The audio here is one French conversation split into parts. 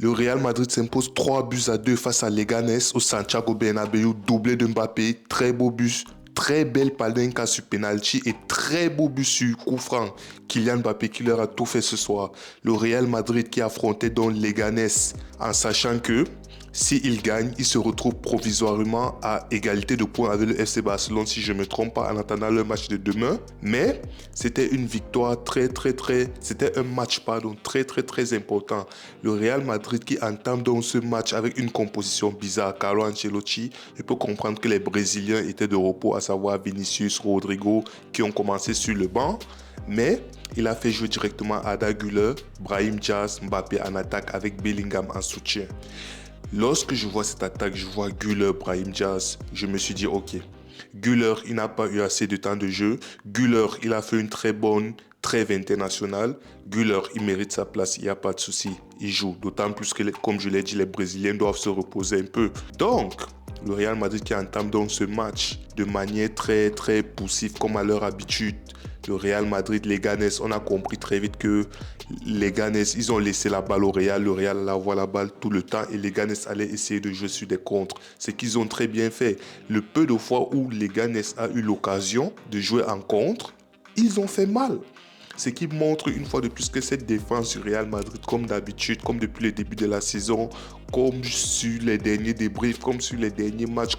Le Real Madrid s'impose 3-2 face à Leganés au Santiago Bernabéu, doublé de Mbappé, très beau but, très belle palenka sur penalty et très beau but sur coup franc. Kylian Mbappé qui leur a tout fait ce soir. Le Real Madrid qui affrontait donc Leganés en sachant que s'il gagne, il se retrouve provisoirement à égalité de points avec le FC Barcelone, si je ne me trompe pas, en attendant le match de demain. Mais c'était une victoire c'était un match, très important. Le Real Madrid qui entame donc ce match avec une composition bizarre. Carlo Ancelotti, il peut comprendre que les Brésiliens étaient de repos, à savoir Vinicius, Rodrigo, qui ont commencé sur le banc. Mais il a fait jouer directement Arda Güler, Brahim Diaz, Mbappé en attaque avec Bellingham en soutien. Lorsque je vois cette attaque, je vois Güler, Brahim Diaz, je me suis dit ok, Güler, il n'a pas eu assez de temps de jeu. Güler, il a fait une très bonne trêve internationale. Güler, il mérite sa place, il n'y a pas de souci, il joue. D'autant plus que, comme je l'ai dit, les Brésiliens doivent se reposer un peu. Donc, le Real Madrid qui entame donc ce match de manière très poussive comme à leur habitude. Le Real Madrid, Leganés, on a compris très vite que Leganés, ils ont laissé la balle au Real. Le Real allait avoir la balle tout le temps et Leganés allait essayer de jouer sur des contres. Ce qu'ils ont très bien fait. Le peu de fois où Leganés a eu l'occasion de jouer en contre, ils ont fait mal. Ce qui montre une fois de plus que cette défense du Real Madrid, comme d'habitude, comme depuis le début de la saison, comme sur les derniers débriefs, comme sur les derniers matchs,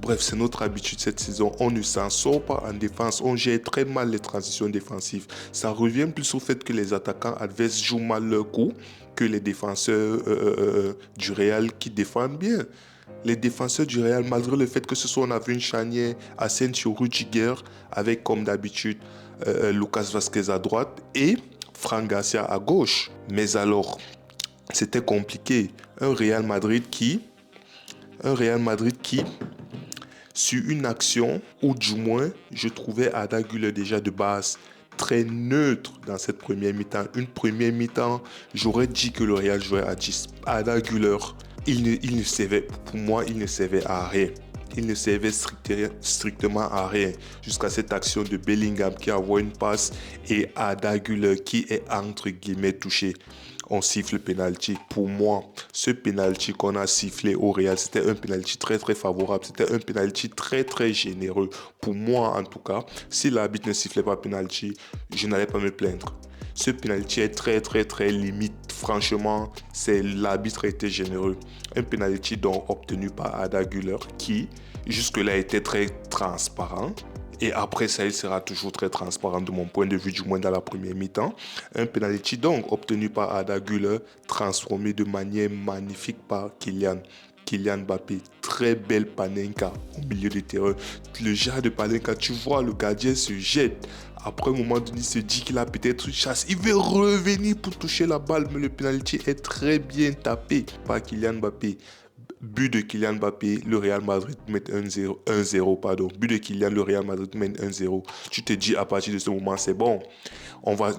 bref, c'est notre habitude cette saison. On ne s'en sort pas en défense, on gère très mal les transitions défensives. Ça revient plus au fait que les attaquants adverses jouent mal leur coup que les défenseurs du Real qui défendent bien. Les défenseurs du Real, malgré le fait que ce soit on avait une charnière Asensio Rudiger avec comme d'habitude Lucas Vazquez à droite et Fran Garcia à gauche. Mais alors, c'était compliqué. Un Real Madrid qui, sur une action, ou du moins, je trouvais Arda Güler déjà de base très neutre dans cette première mi-temps. Une première mi-temps, j'aurais dit que le Real jouait à 10. Arda Güler, il ne servait, pour moi, il ne servait à rien. Il ne servait strictement à rien jusqu'à cette action de Bellingham qui envoie une passe et Arda Güler qui est entre guillemets touché. On siffle le penalty. Pour moi, ce penalty qu'on a sifflé au Real, c'était un penalty très favorable. C'était un penalty très généreux. Pour moi, en tout cas, si l'arbitre ne sifflait pas penalty, je n'allais pas me plaindre. Ce penalty est très limite. Franchement, l'arbitre était généreux. Un penalty donc obtenu par Arda Güler qui, jusque-là, était très transparent. Et après ça, il sera toujours très transparent de mon point de vue, du moins dans la première mi-temps. Un penalty donc obtenu par Arda Güler, transformé de manière magnifique par Kylian Mbappé. Très belle panenka au milieu du terrain. Le genre de panenka, tu vois, le gardien se jette. Après un moment donné, il se dit qu'il a peut-être une chasse. Il veut revenir pour toucher la balle, mais le penalty est très bien tapé par Kylian Mbappé. But de Kylian Mbappé, le Real Madrid met 1-0, pardon. But de Kylian, le Real Madrid mène 1-0. Tu te dis à partir de ce moment, c'est bon.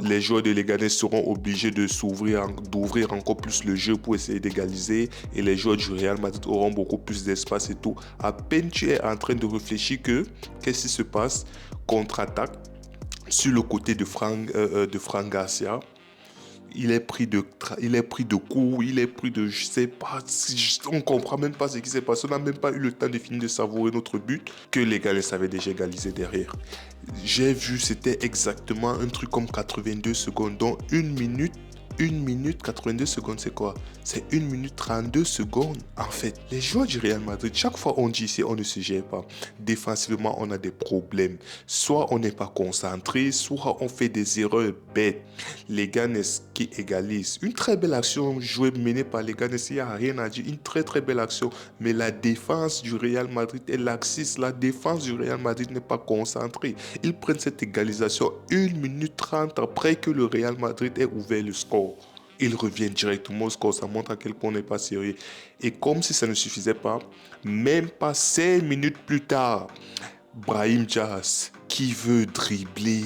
Les joueurs de Leganés seront obligés d'ouvrir encore plus le jeu pour essayer d'égaliser. Et les joueurs du Real Madrid auront beaucoup plus d'espace et tout. À peine tu es en train de réfléchir qu'est-ce qui se passe? Contre-attaque sur le côté de Fran Garcia. Il est pris de coups, je sais pas, on comprend même pas ce qui s'est passé, on n'a même pas eu le temps de finir de savourer notre but, que les gars savaient déjà égaliser derrière. J'ai vu, c'était exactement un truc comme 82 secondes, donc 1 minute 82 secondes, c'est quoi? C'est 1 minute 32 secondes. En fait, les joueurs du Real Madrid, chaque fois on dit ici, on ne se gère pas. Défensivement, on a des problèmes. Soit on n'est pas concentré, soit on fait des erreurs bêtes. Les Ganes qui égalisent. Une très belle action menée par les Ganes, il n'y a rien à dire. Une très belle action. Mais la défense du Real Madrid est laxiste. La défense du Real Madrid n'est pas concentrée. Ils prennent cette égalisation 1 minute 30 après que le Real Madrid ait ouvert le score. Ils reviennent directement au score, ça montre à quel point on n'est pas sérieux. Et comme si ça ne suffisait pas, même pas 5 minutes plus tard, Brahim Diaz qui veut dribbler,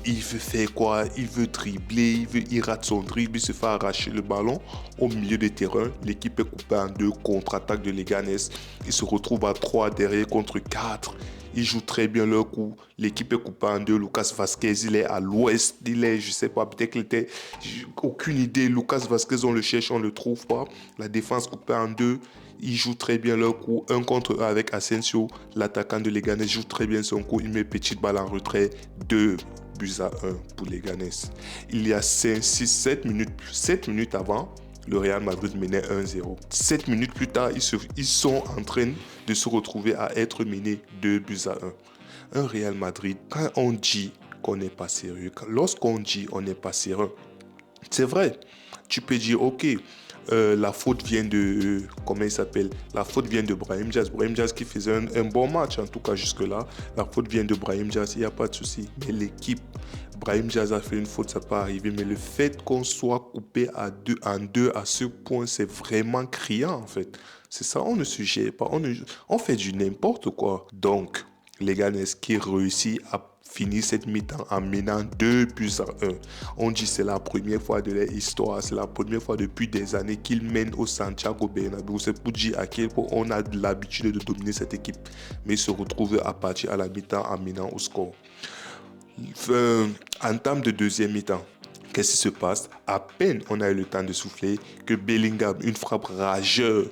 il veut faire quoi? Il veut dribbler, il rate son dribble, il se fait arracher le ballon au milieu du terrain. L'équipe est coupée en deux, contre-attaque de Leganés. Il se retrouve à 3 derrière contre 4. Ils jouent très bien leur coup. L'équipe est coupée en deux. Lucas Vasquez, il est à l'ouest. Il est, je sais pas, peut-être qu'il était... Aucune idée. Lucas Vasquez, on le cherche, on ne le trouve pas. La défense coupée en deux. Ils jouent très bien leur coup. 1 contre 1 avec Asensio. L'attaquant de Leganés joue très bien son coup. Il met petite balle en retrait. 2 buts à 1 pour Leganés. Il y a 5, 6, 7 minutes avant, le Real Madrid menait 1-0. 7 minutes plus tard, ils sont en train de se retrouver à être menés 2 buts à 1. Un Real Madrid, quand on dit qu'on n'est pas sérieux, lorsqu'on dit on n'est pas sérieux, c'est vrai. Tu peux dire, ok, la faute vient de... comment il s'appelle? La faute vient de Brahim Diaz. Brahim Diaz qui faisait un bon match, en tout cas jusque-là. La faute vient de Brahim Diaz, il n'y a pas de souci. Mais l'équipe, Brahim Diaz a fait une faute, ça peut arriver. Mais le fait qu'on soit coupé en deux à ce point, c'est vraiment criant, en fait. C'est ça, on ne se gère pas. On fait du n'importe quoi. Donc, Leganés qui réussit à finir cette mi-temps en menant 2 buts à 1. On dit que c'est la première fois de leur histoire, c'est la première fois depuis des années qu'ils mènent au Santiago Bernabéu. C'est pour dire à quel point on a l'habitude de dominer cette équipe. Mais ils se retrouvent à partir à la mi-temps en menant au score. En termes de deuxième mi-temps, qu'est-ce qui se passe? À peine on a eu le temps de souffler que Bellingham, une frappe rageuse,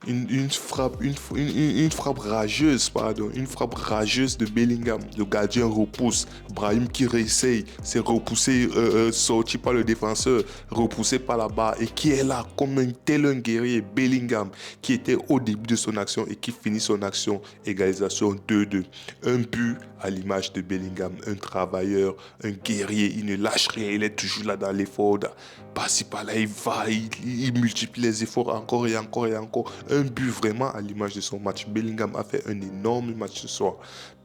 une frappe rageuse, une frappe rageuse de Bellingham. Le gardien repousse. Brahim qui réessaye, c'est repoussé, sorti par le défenseur, repoussé par la barre et qui est là comme un guerrier. Bellingham qui était au début de son action et qui finit son action. Égalisation 2-2. Un but à l'image de Bellingham, un travailleur, un guerrier. Il ne lâche rien, il est toujours là dans l'effort. Par-ci par-là, il va, il multiplie les efforts encore et encore et encore. Un but vraiment à l'image de son match. Bellingham a fait un énorme match ce soir.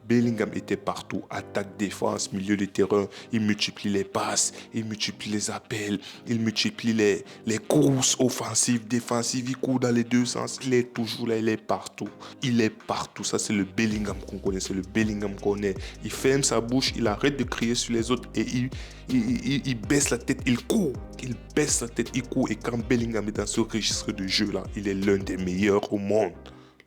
Bellingham était partout, attaque, défense, milieu de terrain. Il multiplie les passes, il multiplie les appels, il multiplie les courses offensives, défensives. Il court dans les deux sens. Il est toujours là, il est partout. Il est partout. Ça, c'est le Bellingham qu'on connaît, c'est le Bellingham qu'on est. Il ferme sa bouche, il arrête de crier sur les autres et il baisse la tête, il court. Il baisse la tête, il court. Et quand Bellingham est dans ce registre de jeu-là, il est l'un des meilleurs au monde.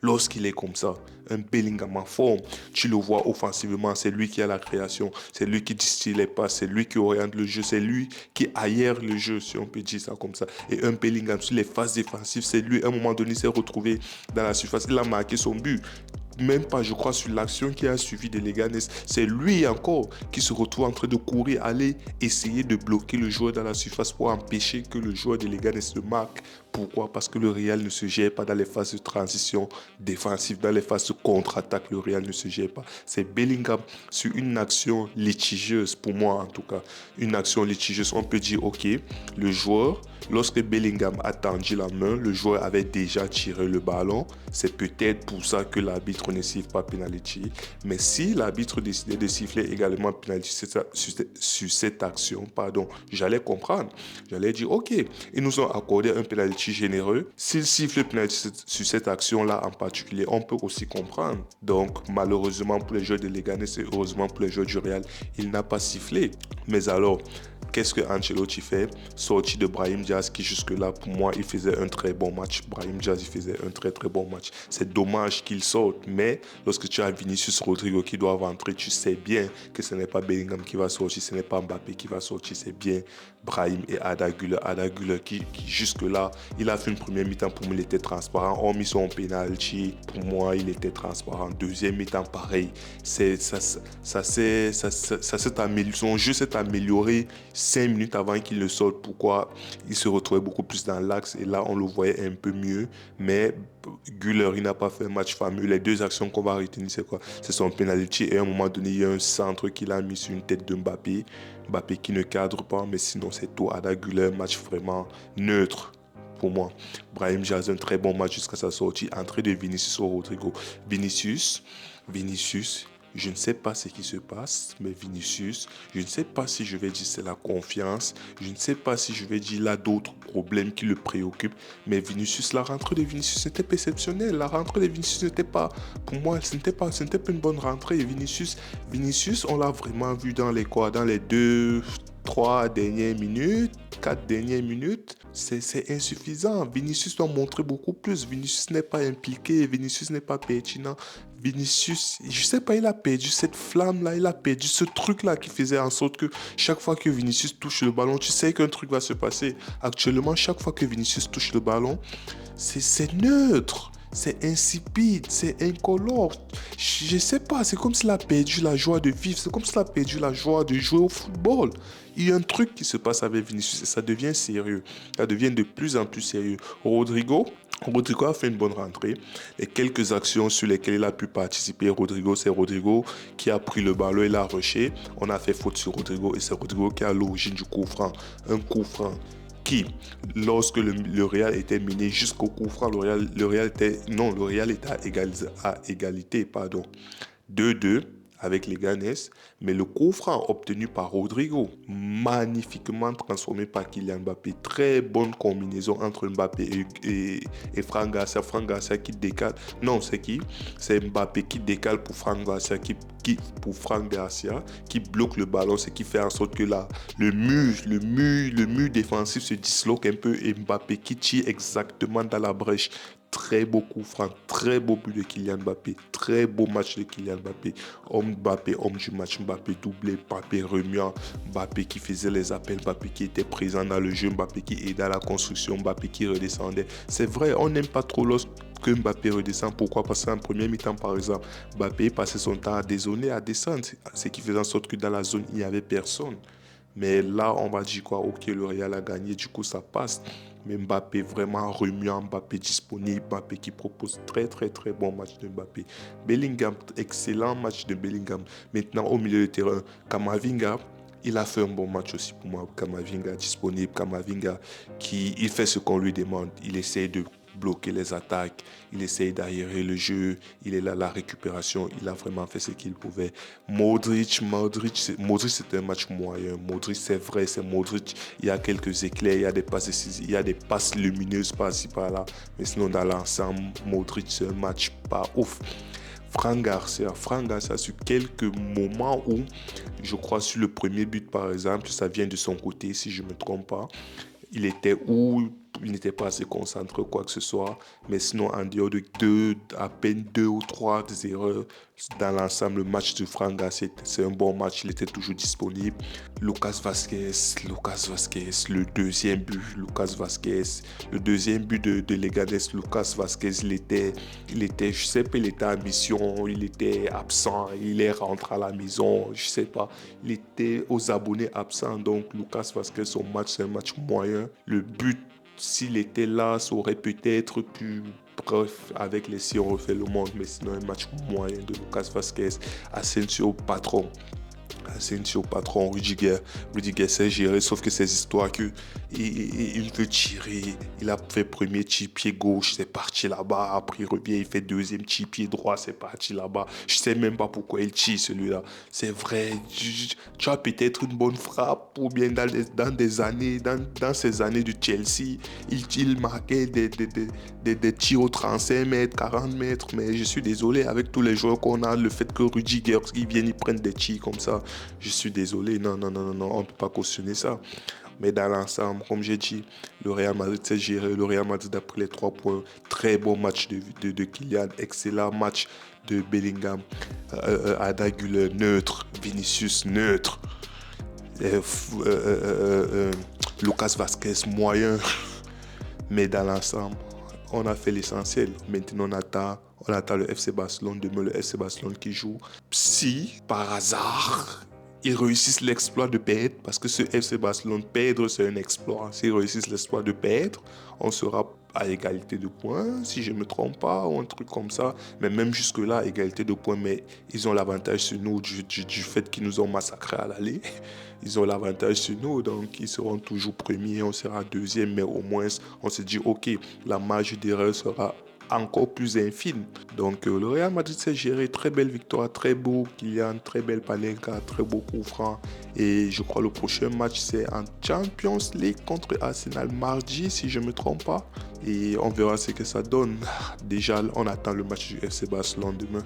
Lorsqu'il est comme ça, un Bellingham en forme, tu le vois offensivement, c'est lui qui a la création, c'est lui qui distille les passes, c'est lui qui oriente le jeu, c'est lui qui aère le jeu, si on peut dire ça comme ça. Et un Bellingham sur les phases défensives, c'est lui, à un moment donné, il s'est retrouvé dans la surface, il a marqué son but. Même pas, je crois, sur l'action qui a suivi de Leganés. C'est lui encore qui se retrouve en train de courir, aller essayer de bloquer le joueur dans la surface pour empêcher que le joueur de Leganés se marque. Pourquoi? Parce que le Real ne se gère pas dans les phases de transition défensive, dans les phases de contre-attaque, le Real ne se gère pas. C'est Bellingham sur une action litigieuse, pour moi en tout cas. Une action litigieuse, on peut dire, ok, le joueur, lorsque Bellingham a tendu la main, le joueur avait déjà tiré le ballon. C'est peut-être pour ça que l'arbitre ne siffle pas penalty. Mais si l'arbitre décidait de siffler également penalty sur cette action, j'allais comprendre. J'allais dire, ok, ils nous ont accordé un penalty généreux. S'il siffle penalty sur cette action-là en particulier, on peut aussi comprendre. Donc, malheureusement pour les joueurs de Leganés et heureusement pour les joueurs du Real, il n'a pas sifflé. Mais alors, qu'est-ce que Ancelotti fait? Sorti de Brahim Diaz qui jusque-là, pour moi, il faisait un très bon match. Brahim Diaz, il faisait un très très bon match. C'est dommage qu'il sorte, mais lorsque tu as Vinicius Rodrigo qui doit rentrer, tu sais bien que ce n'est pas Bellingham qui va sortir, ce n'est pas Mbappé qui va sortir, c'est bien Brahim et Arda Güler. Arda Güler qui jusque-là, il a fait une première mi-temps, pour moi, il était transparent. Hormis son penalty, pour moi, il était transparent. Deuxième mi-temps, pareil. Ça s'est amélioré. Son jeu s'est amélioré 5 minutes avant qu'il ne sorte. Pourquoi? Il se retrouvait beaucoup plus dans l'axe et là, on le voyait un peu mieux. Mais Güler, il n'a pas fait un match fameux. Les deux actions qu'on va retenir, c'est quoi? C'est son penalty et à un moment donné, il y a un centre qu'il a mis sur une tête de Mbappé. Mbappé qui ne cadre pas, mais sinon, c'est tout. Arda Güler, match vraiment neutre pour moi. Brahim Diaz, un très bon match jusqu'à sa sortie. Entrée de Vinicius Rodrigo. Vinicius, Je ne sais pas ce qui se passe, mais Vinicius, je ne sais pas si je vais dire c'est la confiance, je ne sais pas si je vais dire là d'autres problèmes qui le préoccupent, mais Vinicius, la rentrée de Vinicius était exceptionnelle. La rentrée de Vinicius n'était pas, pour moi, ce n'était pas une bonne rentrée. Vinicius, on l'a vraiment vu dans les quoi, dans les 2, 3 dernières minutes, 4 dernières minutes, c'est insuffisant. Vinicius doit montrer beaucoup plus. Vinicius n'est pas impliqué, Vinicius n'est pas pertinent. Vinicius, je sais pas, il a perdu cette flamme-là, il a perdu ce truc-là qui faisait en sorte que chaque fois que Vinicius touche le ballon, tu sais qu'un truc va se passer. Actuellement, chaque fois que Vinicius touche le ballon, c'est neutre. C'est insipide, c'est incolore. Je sais pas, c'est comme s'il a perdu la joie de vivre, c'est comme s'il a perdu la joie de jouer au football. Il y a un truc qui se passe avec Vinicius et ça devient sérieux. Ça devient de plus en plus sérieux. Rodrigo a fait une bonne rentrée. Les quelques actions sur lesquelles il a pu participer, c'est Rodrigo qui a pris le ballon et l'a rushé. On a fait faute sur Rodrigo et c'est Rodrigo qui est à l'origine du coup franc. Un coup franc qui, lorsque le Real était mené jusqu'au coup franc, le Real était à égalité, pardon. 2-2 avec les Ganes, mais le coup franc obtenu par Rodrigo, magnifiquement transformé par Kylian Mbappé. Très bonne combinaison entre Mbappé et Franck Garcia. Franck Garcia qui décale. Non, c'est qui? C'est Mbappé qui décale pour Franck Garcia, pour Franck Garcia, qui bloque le ballon, ce qui fait en sorte que là, le mur défensif se disloque un peu et Mbappé qui tire exactement dans la brèche. Très beau coup franc, très beau but de Kylian Mbappé, très beau match de Kylian Mbappé. Homme du match, Mbappé doublé, Mbappé remuant, Mbappé qui faisait les appels, Mbappé qui était présent dans le jeu, Mbappé qui aidait à la construction, Mbappé qui redescendait. C'est vrai, on n'aime pas trop lorsque Mbappé redescend. Pourquoi? Parce qu'en premier mi-temps, par exemple, Mbappé passait son temps à dézoner, à descendre, ce qui faisait en sorte que dans la zone, il n'y avait personne. Mais là, on va dire quoi? Ok, le Real a gagné, du coup, ça passe. Mais Mbappé vraiment remuant, Mbappé disponible, Mbappé qui propose très très très bon match de Mbappé. Bellingham, excellent match de Bellingham. Maintenant, au milieu de terrain, Camavinga, il a fait un bon match aussi pour moi. Camavinga disponible, Camavinga il fait ce qu'on lui demande. Il essaie de bloquer les attaques, il essaye d'aérer le jeu, il est là la récupération, il a vraiment fait ce qu'il pouvait. Modric, c'est un match moyen. Modric, c'est vrai, c'est Modric. Il y a quelques éclairs, il y a des passes lumineuses par-ci par-là, mais sinon dans l'ensemble, Modric, c'est un match pas ouf. Franck Garcia sur quelques moments où, je crois sur le premier but par exemple, ça vient de son côté si je ne me trompe pas, il était où il n'était pas assez concentré quoi que ce soit, mais sinon en dehors de à peine 2 ou 3 erreurs dans l'ensemble, le match de Franck Garcia, c'est un bon match, il était toujours disponible. Lucas Vazquez, le deuxième but de Leganés, Lucas Vazquez, il était, je sais pas, il était en mission, il était absent, il est rentré à la maison, je sais pas, il était aux abonnés absents, donc Lucas Vazquez, son match, c'est un match moyen. Le but, s'il était là, ça aurait peut-être pu, bref, avec les si on refait le monde, mais sinon un match moyen de Lucas Vazquez. Asensio, patron, Rudiger sait gérer, sauf que ces histoires que il veut tirer, il a fait premier tir pied gauche, c'est parti là-bas, après il revient, il fait deuxième tir pied droit, c'est parti là-bas. Je sais même pas pourquoi il tire celui-là. C'est vrai, tu as peut-être une bonne frappe, ou bien dans ces années de Chelsea, il marquait des tirs aux 35 mètres, 40 mètres, mais je suis désolé, avec tous les joueurs qu'on a, le fait que Rudiger, ils viennent, ils prennent des tirs comme ça, je suis désolé, non, on ne peut pas cautionner ça. Mais dans l'ensemble, comme j'ai dit, le Real Madrid s'est géré. Le Real Madrid a pris les 3 points. Très bon match de Kylian. Excellent match de Bellingham. Arda Güler neutre. Vinicius neutre. Lucas Vazquez moyen. Mais dans l'ensemble, on a fait l'essentiel. Maintenant, on attend le FC Barcelone. Demain, le FC Barcelone qui joue. Si, par hasard, ils réussissent l'exploit de perdre, parce que ce FC Barcelone, perdre, c'est un exploit. S'ils réussissent l'exploit de perdre, on sera à égalité de points, si je ne me trompe pas, ou un truc comme ça. Mais même jusque-là, égalité de points, mais ils ont l'avantage sur nous du fait qu'ils nous ont massacrés à l'aller. Ils ont l'avantage sur nous, donc ils seront toujours premiers, on sera deuxième, mais au moins, on se dit, ok, la marge d'erreur sera encore plus infime. Donc le Real Madrid s'est géré, très belle victoire, très beau Kylian, très belle Panenka, très beau coup franc. Et je crois le prochain match c'est en Champions League contre Arsenal mardi si je ne me trompe pas. Et on verra ce que ça donne. Déjà on attend le match du FC Barcelone demain.